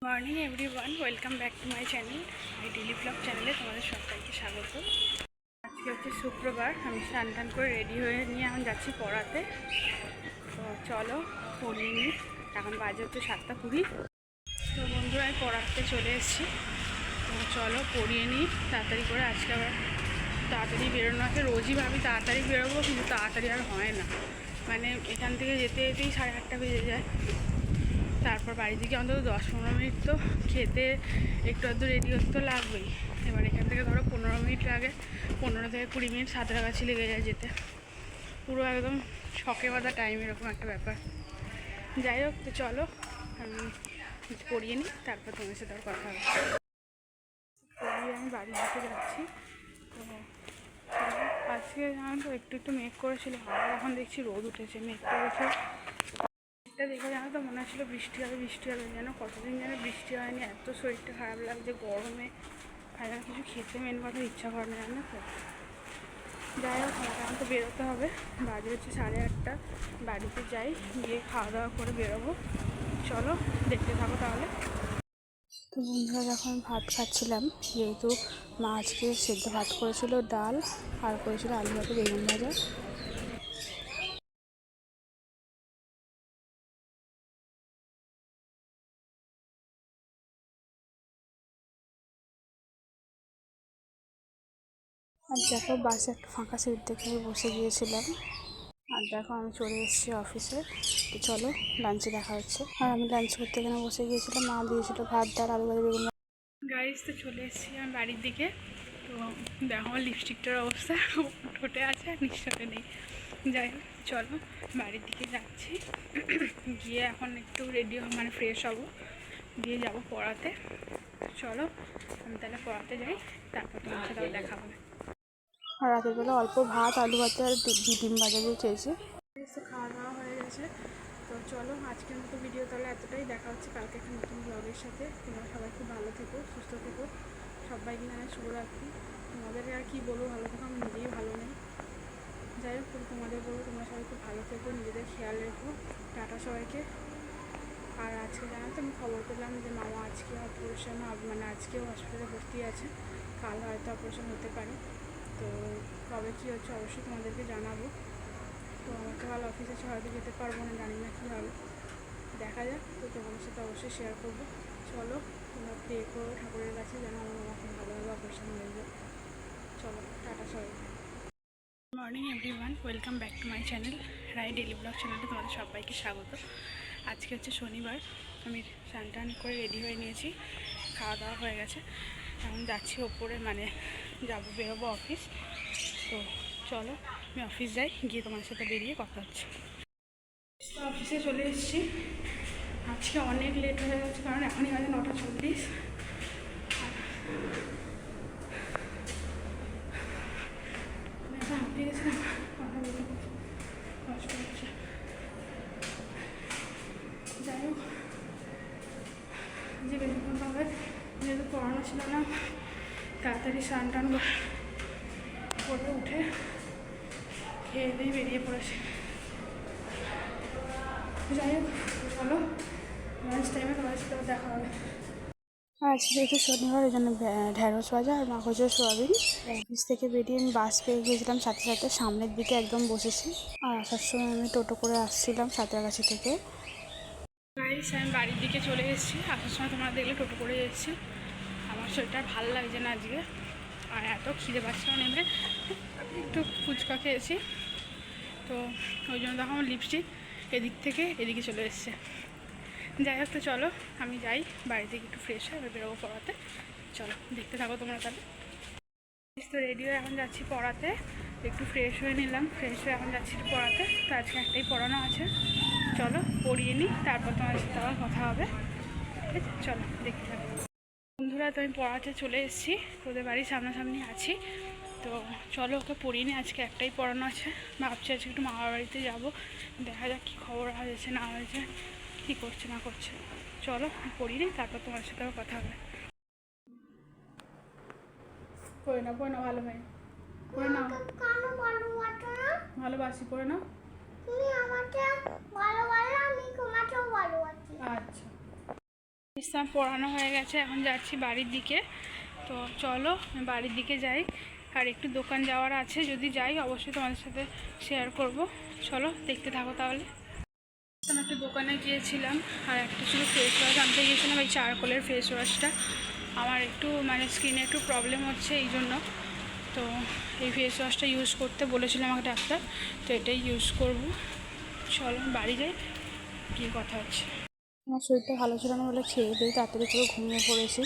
Morning everyone, welcome back to my channel. My daily blog চ্যানেলে তোমাদের সবাইকে স্বাগত। আজকে হচ্ছে শুক্রবার। আমি স্নান টান করে রেডি হয়ে নিয়ে এখন যাচ্ছি পড়াতে। তো চলো পড়িয়ে নিই। এখন বাজে হচ্ছে 7:20। তো বন্ধুরা আমি পড়াতে চলে এসেছি। তো চলো পড়িয়ে নিই তাড়াতাড়ি করে। আজকে আবার তাড়াতাড়ি বেরোনো আছে। রোজই ভাবি তাড়াতাড়ি বেরোবো, কিন্তু তাড়াতাড়ি আর হয় না। মানে এখান থেকে যেতে যেতেই 8:30 বেজে যায়। তারপর বাড়ি থেকে অন্তত 10-15 মিনিট তো খেতে একটু আধটু রেডি হতে তো লাগবেই। এবার এখান থেকে ধরো 15 মিনিট লাগে, 15 থেকে 20 মিনিট সাঁতরাগাছি লেগে যায় যেতে। পুরো একদম শখে বাঁধা টাইম, এরকম একটা ব্যাপার। যাই হোক, তো চলো আমি পড়িয়ে নিই, তারপর তোমার সাথে আর কথা হবে। পড়িয়ে আমি বাড়ির দিকে যাচ্ছি। তো আজকে জানো তো একটু একটু মেঘ করেছিল, আবার এখন দেখছি রোদ উঠেছে। মেঘটা দেখে জানো তো মনে হচ্ছিলো বৃষ্টি হবে যেন কতদিন যেন বৃষ্টি হয়নি। এত শরীরটা খারাপ লাগছে গরমে, আর যেন কিছু খেতে মেন কথা ইচ্ছা করে না, জানো তো। যাই হোক, এখন তো বেরোতে হবে। বাজে হচ্ছে 8:30। বাড়িতে যাই, গিয়ে খাওয়া দাওয়া করে বেরোবো। চলো দেখতে থাকো তাহলে। তো বন্ধুরা, যখন ভাত খাচ্ছিলাম, যেহেতু মা আজকে সেদ্ধ ভাত করেছিল, ডাল আর করেছিল আলু ভাতে বেগুন ভাজা। আর দেখো বাসে একটা ফাঁকা সিট দেখে বসে গিয়েছিলাম। আর দেখো আমি চলে এসেছি অফিসে। তো চলো লাঞ্চে দেখা হচ্ছে। আর আমি লাঞ্চ করতে এখানে বসে গিয়েছিলাম। মা দিয়েছিল ভাত, ডাল, আলু ভাজা, বেগুন। গাইস, তো চলে এসেছি আমি বাড়ির দিকে। তো দেখো আমার লিপস্টিকটার অবস্থা, ঠোঁটে আছে আর নিঃশ্বাসে নেই। যাই হোক, চলো বাড়ির দিকে যাচ্ছি। গিয়ে এখন একটু রেডি মানে ফ্রেশ হবো, দিয়ে যাবো পড়াতে। চলো আমি তাহলে পড়াতে যাই, তারপর তোমার সাথে দেখা হবে। আর রাতের বেলা অল্প ভাত, আলু ভাতে আর ডিম ভাজা দিয়ে চেয়েছি। তো খাওয়া দাওয়া হয়ে গেছে। তো চলো আজকের মতো ভিডিও তাহলে এতটাই। দেখা হচ্ছে কালকে একটা নতুন ব্লগের সাথে। তোমরা সবাই খুব ভালো থেকো, সুস্থ থেকো। সবাইকে জানাই শুভরাত্রি। তোমাদের আর কি বলবো, ভালো থেকো, আমি নিজেই ভালো নেই। যাই হোক, তোমাদের বলবো তোমরা সবাই খুব ভালো থেকো, নিজেদের খেয়াল রেখো। টাটা সবাইকে। আর আজকে জানো তো আমি খবর পেলাম যে মামা আজকে অপারেশন, মানে আজকেও হসপিটালে ভর্তি আছে। কাল হয়তো অপারেশন হতে পারে। তো কবে কী হচ্ছে অবশ্যই তোমাদেরকে জানাবো। তো আমার তো ভালো অফিসে হয়তো যেতে পারবো না, জানি না কী হবে, দেখা যাক। তো তোমাদের সাথে অবশ্যই শেয়ার করবো। চলো তোমরা প্রে করো ঠাকুরের কাছে যেন আমার মামা খুব ভালোভাবে অপারেশন হয়ে যায়। চলো টাটা সবাই। Morning everyone, welcome back to my channel Rai daily blog চ্যানেলে তোমাদের সবাইকে স্বাগত। আজকে হচ্ছে শনিবার। আমি স্নান টান করে রেডি হয়ে নিয়েছি, খাওয়া দাওয়া হয়ে গেছে। এখন যাচ্ছি ওপরে, মানে যাবো, বেরোবো অফিস। তো চলো আমি অফিস যাই, গিয়ে তোমার সাথে বেরিয়ে কথা হচ্ছে। তো অফিসে চলে এসেছি। আজকে অনেক লেট হয়ে গেছে, কারণ এখনই বাজে 9:40। হাঁপিয়ে গেছে, কথা বলতে কষ্ট হচ্ছে। যাই হোক, যে বেশিক্ষণ হবে, যেহেতু পড়ানো ছিল না, তাড়াতাড়ি স্নান টান করে উঠে খেয়ে দিয়ে বেরিয়ে পড়েছে। যাই হোক, চলো লাঞ্চ টাইমে তোমার সাথে দেখা হবে। আজ যেহেতু শনিবার, ওই জন্য ঢ্যাঁড়স ভাজা আর মাখোজো সোয়াবিন। অফিস থেকে বেরিয়ে আমি বাস পেয়ে গিয়েছিলাম সাথে সাথে, সামনের দিকে একদম বসেছি। আর আসার সময় আমি টোটো করে আসছিলাম সাঁতরাগাছি থেকে। আমি বাড়ির দিকে চলে এসেছি। আসার সময় তোমরা দেখলে টোটো করে এসেছি। আমার শরীরটা ভালো লাগছে না আজকে, আর এত খিদে পাচ্ছিল নেমে একটু ফুচকা খেয়েছি। তো ওই জন্য দেখো আমার লিপস্টিক এদিক থেকে এদিকে চলে এসছে। যাই হোক, তো চলো আমি যাই বাড়ি থেকে একটু ফ্রেশ হয়ে এবার বেরোবো পড়াতে। চলো দেখতে থাকো তোমরা তাহলে। তো রেডি হয়ে এখন যাচ্ছি পড়াতে। একটু ফ্রেশ হয়ে নিলাম, ফ্রেশ হয়ে এখন যাচ্ছি একটু পড়াতে। তো আজকে একটাই পড়ানো আছে, চলো পড়িয়ে নিই, তারপর তোমার সাথে আবার কথা হবে। ঠিক আছে, চলো দেখতে থাকো বন্ধুরা। তো আমি পড়াতে চলে এসেছি, তোদের বাড়ির সামনাসামনি আছি। তো চলো ওকে পড়িয়ে নিই। আজকে একটাই পড়ানো আছে। ভাবছি আজকে একটু মামার বাড়িতে যাবো, দেখা যাক কী খবর হয়েছে না হয়েছে, কী করছে না করছে। চলো পড়িয়ে নিই, তারপর তোমার সাথে আবার কথা হবে। পড়ে নাও, পড়ে নাও, ভালো ভাই, পড়ে নাও। ভালোবাসি, পড়ে নাও। আচ্ছা। ইসলাম পড়ানো হয়ে গেছে, এখন যাচ্ছি বাড়ির দিকে। তো চলো বাড়ির দিকে যাই, আর একটু দোকান যাওয়ার আছে, যদি যাই অবশ্যই তোমাদের সাথে শেয়ার করব। চলো দেখতে থাকো তাহলে। আমি একটা দোকানে গিয়েছিলাম আর একটা শুধু ফেস ওয়াশ আনতে গিয়েছিলাম, এই চারকোলের ফেস ওয়াশটা। আমার একটু স্কিনে একটু প্রবলেম হচ্ছে, এই জন্য তো এই ফেস ওয়াশটা ইউজ করতে বলেছিলাম আমাকে ডাক্তার, তো এটাই ইউজ করব। চলো বাড়ি যাই, গিয়ে কথা হচ্ছে। আমার শরীরটা ভালো ছিল না বলে খেয়ে দিয়ে তাড়াতাড়ি করে ঘুমিয়ে পড়েছি।